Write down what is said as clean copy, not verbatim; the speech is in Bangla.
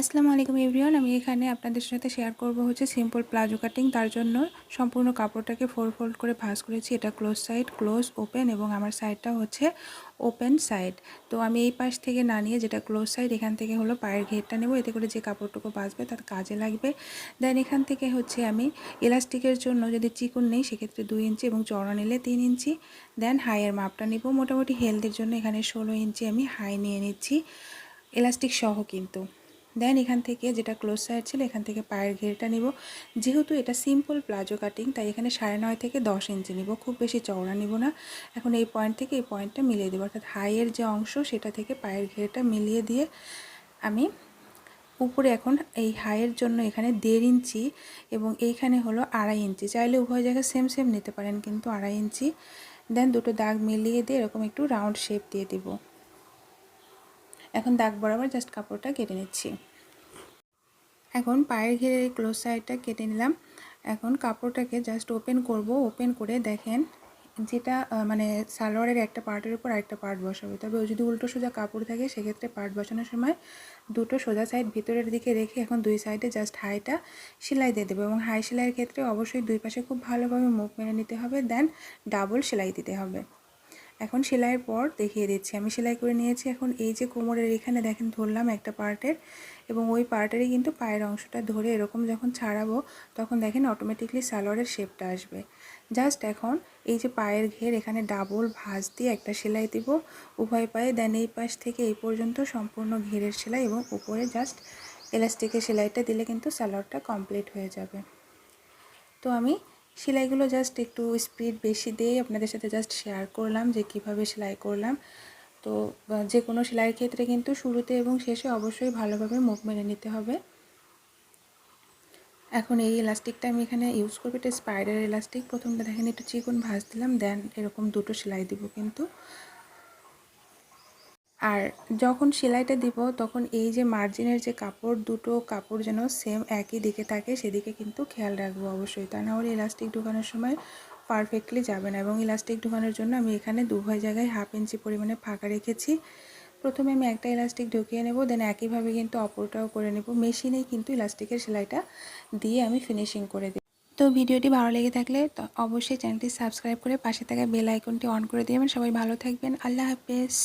আসসালামু আলাইকুম এভরিওয়ান। আমি এখানে আপনাদের সাথে শেয়ার করব হচ্ছে সিম্পল প্লাজো কাটিং। তার জন্য সম্পূর্ণ কাপড়টাকে 4 ফোল্ড করে ভাঁজ করেছি। এটা ক্লোজ সাইড, ক্লোজ, ওপেন এবং আমার সাইডটা হচ্ছে ওপেন সাইড। তো আমি এই পাশ থেকে না নিয়ে যেটা ক্লোজ সাইড এখান থেকে হলো পায়ের ঘেরটা নেব, এতে করে যে কাপড়টুকু বাঁচবে তার কাজে লাগবে। দেন এখান থেকে হচ্ছে আমি ইলাস্টিকের জন্য যদি চিকন নেই সেক্ষেত্রে 2 ইঞ্চি এবং চওড়া নিলে 3 ইঞ্চি। দেন হাইয়ের মাপটা নিব, মোটামুটি হেলদির জন্য এখানে 16 ইঞ্চি আমি হাই নিয়ে নিচ্ছি, ইলাস্টিক সহ কিন্তু। দেন এখান থেকে যেটা ক্লোজ সাইড ছিল এখান থেকে পায়ের ঘেরটা নিব। যেহেতু এটা সিম্পল প্লাজো কাটিং তাই এখানে 9.5 থেকে 10 ইঞ্চি নিব, খুব বেশি চওড়া নিব না। এখন এই পয়েন্ট থেকে এই পয়েন্টটা মিলিয়ে দেবো, অর্থাৎ হাইয়ের যে অংশ সেটা থেকে পায়ের ঘেরটা মিলিয়ে দিয়ে আমি উপরে এখন এই হাইয়ের জন্য এখানে 1.5 ইঞ্চি এবং এইখানে হলো 2.5 ইঞ্চি, চাইলে উভয় জায়গায় সেম সেম নিতে পারেন কিন্তু 2.5 ইঞ্চি। দেন দুটো দাগ মিলিয়ে দিয়ে এরকম একটু রাউন্ড শেপ দিয়ে দিব। এখন দাগ বরাবর জাস্ট কাপড়টা কেটে নিচ্ছি। এখন পায়ের ঘেরের ক্লোজ সাইডটা কেটে নিলাম। এখন কাপড়টাকে জাস্ট ওপেন করব। ওপেন করে দেখেন যেটা মানে সালোয়ারের একটা পার্টের উপর আরেকটা পার্ট বসাবো। তবে যদি উল্টো সোজা কাপড় থাকে সেক্ষেত্রে পার্ট বসানোর সময় দুটো সোজা সাইড ভিতরের দিকে রেখে এখন দুই সাইডে জাস্ট হাইটা সেলাই দিয়ে দেবো। এবং হাই সেলাইয়ের ক্ষেত্রে অবশ্যই দুই পাশে খুব ভালোভাবে মুখ মেরে নিতে হবে, দেন ডাবল সেলাই দিতে হবে। এখন সেলাইয়ের পর দেখিয়ে দিচ্ছি, আমি সেলাই করে নিয়েছি। এখন এই যে কোমরের এখানে দেখেন ধরলাম একটা পার্টের, এবং ওই পার্টেরই কিন্তু পায়ের অংশটা ধরে এরকম যখন ছাড়াবো তখন দেখেন অটোমেটিকলি সালোয়ারের শেপটা আসবে। জাস্ট এখন এই যে পায়ের ঘের এখানে ডাবল ভাঁজ দিয়ে একটা সেলাই দিব উভয় পায়ে। দেন এই পাশ থেকে এই পর্যন্ত সম্পূর্ণ ঘেরের সেলাই এবং উপরে জাস্ট এলাস্টিকের সেলাইটা দিলে কিন্তু সালোয়ারটা কমপ্লিট হয়ে যাবে। তো আমি সেলাইগুলো জাস্ট একটু স্পিড বেশি দিয়ে আপনাদের সাথে জাস্ট শেয়ার করলাম যে কিভাবে সেলাই করলাম। তো যে কোনো সেলাইয়ের ক্ষেত্রে কিন্তু শুরুতে এবং শেষে অবশ্যই ভালোভাবে মুখ মেরে নিতে হবে। এখন এই ইলাস্টিকটা আমি এখানে ইউজ করবো, এটা স্পাইডার ইলাস্টিক। প্রথমটা দেখেন একটু চিকন ভাঁজ দিলাম, দেন এরকম দুটো সেলাই দিব কিন্তু। আর যখন সেলাইটা দিব তখন এই যে মার্জিনের যে কাপড়, দুটো কাপড় যেন সেম একই দিকে থাকে সেদিকে কিন্তু খেয়াল রাখবো অবশ্যই, তা না হলে ইলাস্টিক ঢোকানোর সময় পারফেক্টলি যাবে না। এবং ইলাস্টিক ঢোকানোর জন্য আমি এখানে উভয় জায়গায় 1/2 ইঞ্চি পরিমাণে ফাঁকা রেখেছি। প্রথমে আমি একটা ইলাস্টিক ঢুকিয়ে নেব, দেন একইভাবে কিন্তু অপরটাও করে নেব। মেশিনেই কিন্তু ইলাস্টিকের সেলাইটা দিয়ে আমি ফিনিশিং করে দিই। তো ভিডিওটি ভালো লেগে থাকলে তো অবশ্যই চ্যানেলটি সাবস্ক্রাইব করে পাশে থাকা বেল আইকনটি অন করে দিবেন। সবাই ভালো থাকবেন, আল্লাহ হাফেজ।